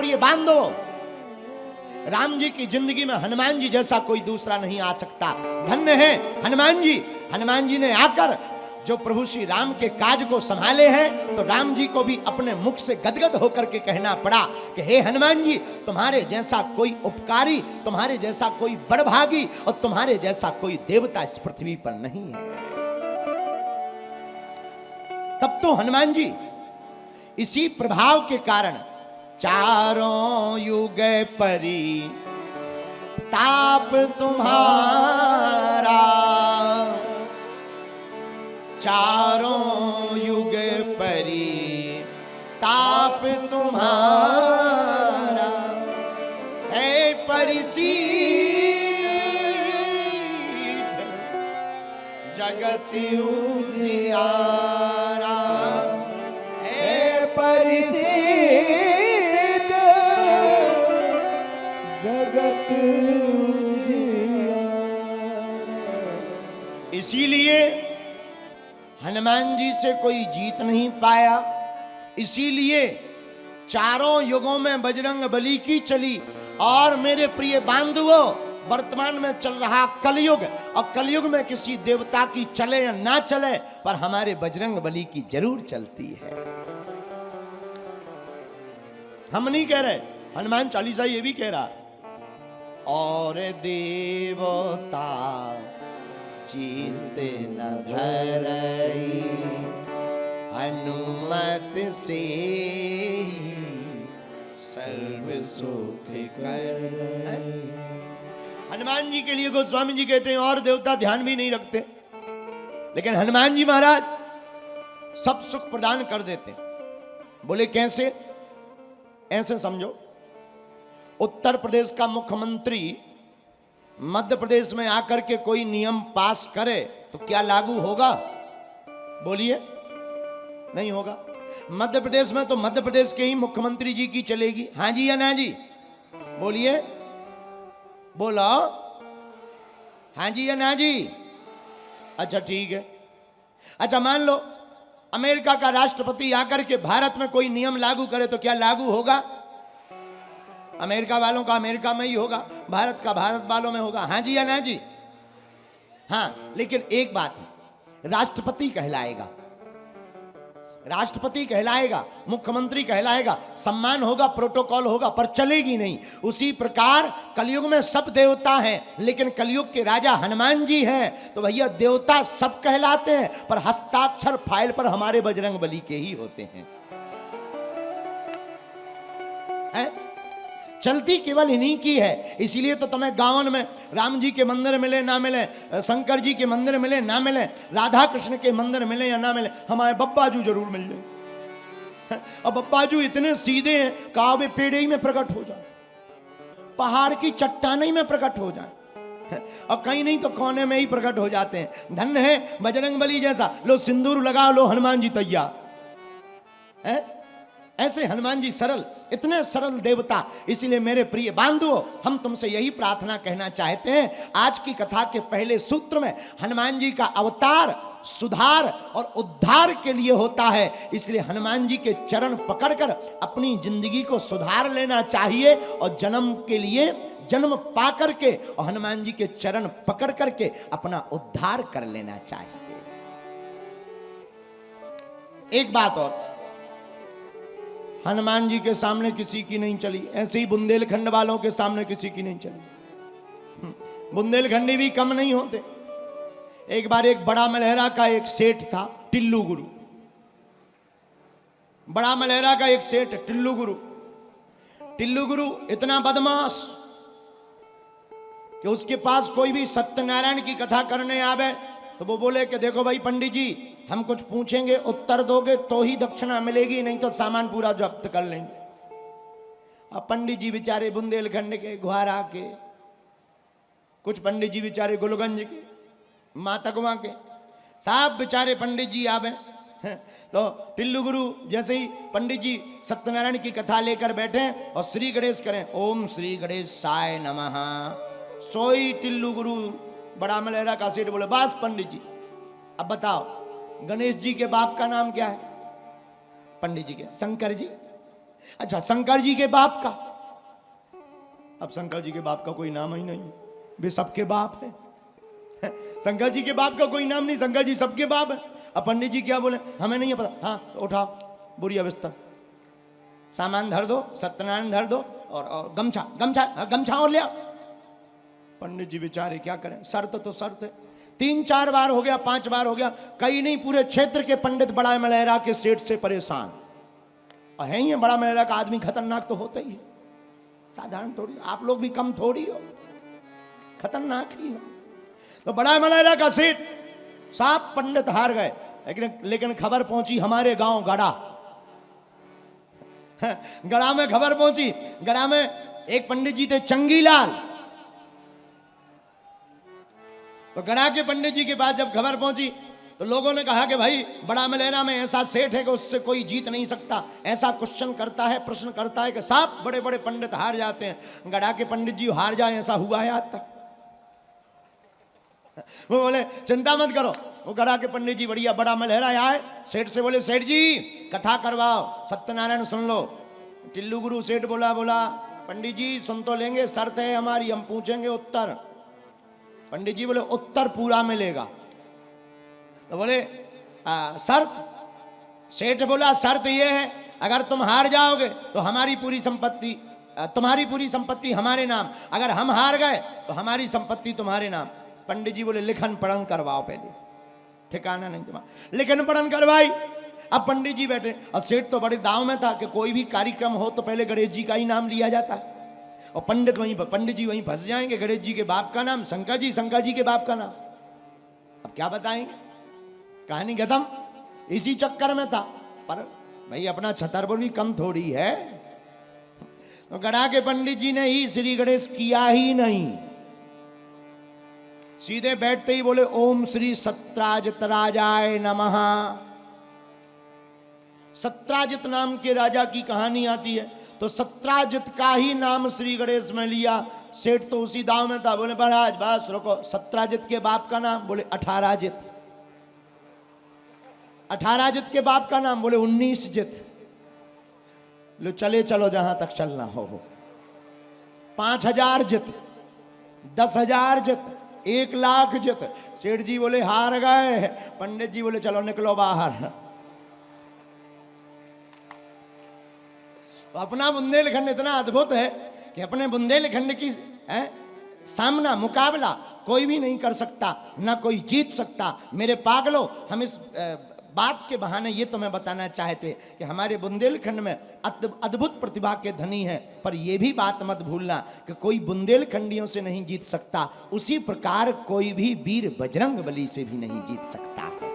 प्रिय बांधो, राम जी की जिंदगी में हनुमान जी जैसा कोई दूसरा नहीं आ सकता। धन्य है हनुमान जी। हनुमान जी ने आकर जो प्रभु श्री राम के काज को संभाले हैं, तो राम जी को भी अपने मुख से गदगद होकर के कहना पड़ा कि हे हनुमान जी, तुम्हारे जैसा कोई उपकारी, तुम्हारे जैसा कोई बड़भागी और तुम्हारे जैसा कोई देवता इस पृथ्वी पर नहीं है। तब तो हनुमान जी इसी प्रभाव के कारण चारों युग परी ताप तुम्हारा, चारों युग परी ताप तुम्हारा, है परिसीद जगत उजियारा, है परिसीद जगत उजियारा। इसीलिए हनुमान जी से कोई जीत नहीं पाया। इसीलिए चारों युगों में बजरंग बली की चली। और मेरे प्रिय बांधवों, वर्तमान में चल रहा कलयुग, और कलयुग में किसी देवता की चले या ना चले, पर हमारे बजरंग बली की जरूर चलती है। हम नहीं कह रहे, हनुमान चालीसा ये भी कह रहा, और देवता चित्त न धरई हनुमत से सर्व सुख कर। हनुमान जी के लिए गोस्वामी जी कहते हैं और देवता ध्यान भी नहीं रखते, लेकिन हनुमान जी महाराज सब सुख प्रदान कर देते। बोले कैसे? ऐसे समझो, उत्तर प्रदेश का मुख्यमंत्री मध्य प्रदेश में आकर के कोई नियम पास करे तो क्या लागू होगा? बोलिए, नहीं होगा। मध्य प्रदेश में तो मध्य प्रदेश के ही मुख्यमंत्री जी की चलेगी। हाँ जी या ना जी? बोलिए, बोलो, हाँ जी या ना जी? अच्छा ठीक है। अच्छा मान लो अमेरिका का राष्ट्रपति आकर के भारत में कोई नियम लागू करे तो क्या लागू होगा? अमेरिका वालों का अमेरिका में ही होगा, भारत का भारत वालों में होगा। हाँ जी या ना जी? हाँ, लेकिन एक बात है, राष्ट्रपति कहलाएगा, राष्ट्रपति कहलाएगा, मुख्यमंत्री कहलाएगा, सम्मान होगा, प्रोटोकॉल होगा, पर चलेगी नहीं। उसी प्रकार कलयुग में सब देवता हैं, लेकिन कलयुग के राजा हनुमान जी हैं, तो भैया देवता सब कहलाते हैं, पर हस्ताक्षर फाइल पर हमारे बजरंग बली के ही होते हैं। चलती केवल इन्हीं की है। इसीलिए तो तुम्हें गाँव में राम जी के मंदिर मिले ना मिले, शंकर जी के मंदिर मिले ना मिले, राधा कृष्ण के मंदिर मिले या ना मिले, हमारे बब्बाजू जरूर मिल जाए। और बब्बाजू इतने सीधे हैं, कावे पेड़ ही में प्रकट हो जाए, पहाड़ की चट्टान ही में प्रकट हो जाए, और कहीं नहीं तो कोने में ही प्रकट हो जाते हैं। धन्य है बजरंग बली जैसा। लो सिंदूर लगाओ, लो हनुमान जी तैयार है। ऐसे हनुमान जी सरल, इतने सरल देवता। इसलिए मेरे प्रिय बांधवों, हम तुमसे यही प्रार्थना कहना चाहते हैं। आज की कथा के पहले सूत्र में हनुमान जी का अवतार सुधार और उद्धार के लिए होता है। इसलिए हनुमान जी के चरण पकड़कर अपनी जिंदगी को सुधार लेना चाहिए, और जन्म के लिए जन्म पा करके और हनुमान जी के चरण पकड़ करके अपना उद्धार कर लेना चाहिए। एक बात और, हनुमान जी के सामने किसी की नहीं चली, ऐसे ही बुंदेलखंड वालों के सामने किसी की नहीं चली। बुंदेलखंडी भी कम नहीं होते। एक बार एक बड़ा मलहरा का एक सेठ था, टिल्लू गुरु। बड़ा मलहरा का एक सेठ टिल्लू गुरु। टिल्लू गुरु इतना बदमाश कि उसके पास कोई भी सत्यनारायण की कथा करने आवे तो वो बोले कि देखो भाई पंडित जी, हम कुछ पूछेंगे, उत्तर दोगे तो ही दक्षिणा मिलेगी, नहीं तो सामान पूरा जब्त कर लेंगे। अब पंडित जी बेचारे बुंदेलखंड के, ग्वारा के, कुछ पंडित जी बेचारे गुलगंज के, मातकवा के, साहब बेचारे पंडित जी आवे। तो टिल्लू गुरु जैसे ही पंडित जी सत्यनारायण की कथा लेकर बैठे और श्री गणेश करें, ओम श्री गणेशाय नमः, सोई टिल्लू गुरु बड़ा मलहरा का सेठ बोले, बस पंडित जी अब बताओ गणेश जी के बाप का नाम क्या है? पंडित जी के, शंकर जी। अच्छा, शंकर जी के बाप का, अब शंकर जी के बाप का कोई नाम ही नहीं है, वे सबके बाप है। शंकर जी के बाप का कोई नाम नहीं, शंकर जी सबके बाप है। अब पंडित जी क्या बोले, हमें नहीं है पता। हाँ उठाओ बुरी अवस्था, सामान धर दो, सत्यनारायण धर दो, और गमछा गमछा गमछा और लिया। पंडित जी बेचारे क्या करें, शर्त तो शर्त है। 3-4 बार हो गया, 5 बार हो गया, कई नहीं पूरे क्षेत्र के पंडित बड़ा मलहरा के सेठ से परेशान। और है ही है, बड़ा मलहरा का आदमी खतरनाक तो होता ही है, साधारण थोड़ी, आप लोग भी कम थोड़ी हो, खतरनाक ही हो। तो बड़ा मलहरा का सेठ साहब पंडित हार गए, लेकिन खबर पहुंची हमारे गांव गड़ा। गड़ा में खबर पहुंची, गड़ा में एक पंडित जी थे चंगीलाल। तो गड़ा के पंडित जी के पास जब खबर पहुंची तो लोगों ने कहा कि भाई बड़ा मलहरा में ऐसा सेठ है कि उससे कोई जीत नहीं सकता, ऐसा क्वेश्चन करता है, प्रश्न करता है कि साहब बड़े बड़े पंडित हार जाते हैं, गड़ा के पंडित जी हार जाए ऐसा हुआ है आज तक? वो बोले चिंता मत करो। वो गड़ा के पंडित जी बढ़िया बड़ा मलहरा आए, सेठ से बोले सेठ जी कथा करवाओ, सत्यनारायण सुन लो। टिल्लू गुरु सेठ बोला पंडित जी सुन तो लेंगे, शर्त है हमारी, हम पूछेंगे उत्तर। पंडित जी बोले उत्तर पूरा मिलेगा। तो बोले शर्त? सेठ बोला शर्त ये है, अगर तुम हार जाओगे तो हमारी पूरी संपत्ति, तुम्हारी पूरी संपत्ति हमारे नाम, अगर हम हार गए तो हमारी संपत्ति तुम्हारे नाम। पंडित जी बोले लिखन पढ़न करवाओ पहले, ठिकाना नहीं तुम्हारा। लिखन पढ़न करवाई। अब पंडित जी बैठे, और सेठ तो बड़े दाव में था कि कोई भी कार्यक्रम हो तो पहले गणेश जी का ही नाम लिया जाता है, और पंडित जी वहीं फंस जाएंगे, गणेश जी के बाप का नाम शंकर जी, शंकर जी के बाप का नाम। अब क्या बताएंगे, कहानी खत्म। इसी चक्कर में था, पर भाई अपना छतरपुर भी कम थोड़ी है। तो गड़ा के पंडित जी ने ही श्री गणेश किया ही नहीं, सीधे बैठते ही बोले ओम श्री सत्राजित राजाय नमः। सत्राजित नाम के राजा की कहानी आती है, तो सत्राजित का ही नाम श्री गणेश में लिया। सेठ तो उसी दाव में था, बोले महाराज बस रुको, सत्राजित के बाप का नाम? बोले 18 जित। 18 जित के बाप का नाम? बोले 19 जित। लो चले चलो जहां तक चलना हो। 5000 जित, 10,000 जित, 1,00,000 जित। सेठ जी बोले हार गए। पंडित जी बोले चलो निकलो बाहर। तो अपना बुंदेलखंड इतना अद्भुत है कि अपने बुंदेलखंड की सामना, मुकाबला कोई भी नहीं कर सकता, ना कोई जीत सकता। मेरे पागलों, हम इस बात के बहाने ये तुम्हें बताना चाहते कि हमारे बुंदेलखंड में अद्भुत प्रतिभा के धनी हैं, पर यह भी बात मत भूलना कि कोई बुंदेलखंडियों से नहीं जीत सकता, उसी प्रकार कोई भी वीर बजरंग बली से भी नहीं जीत सकता है।